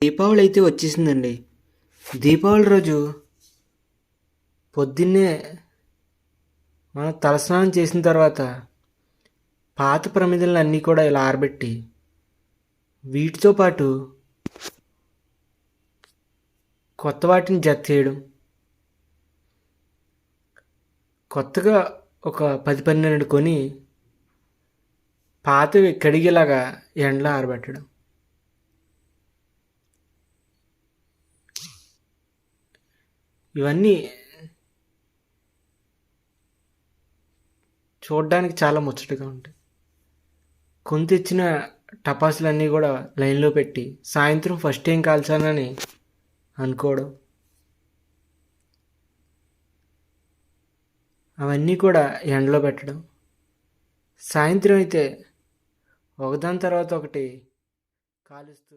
దీపావళి అయితే వచ్చేసిందండి. దీపావళి రోజు పొద్దున్నే మనం తలస్నానం చేసిన తర్వాత పాత ప్రమిదలను అన్నీ కూడా ఇలా ఆరబెట్టి వీటితో పాటు కొత్త వాటిని జత చేయడం, కొత్తగా ఒక 10-12 కొని పాతవి కడిగేలాగా ఎండలో ఆరబెట్టడం. ఇవన్నీ చూడడానికి చాలా ముచ్చటగా ఉంటాయి. కొని తెచ్చిన టపాసులన్నీ కూడా లైన్లో పెట్టి సాయంత్రం ఫస్ట్ ఏం కాల్చానని అనుకోవడం, అవన్నీ కూడా ఎండలో పెట్టడం. సాయంత్రం అయితే ఒకదాని తర్వాత ఒకటి కాలుస్తూ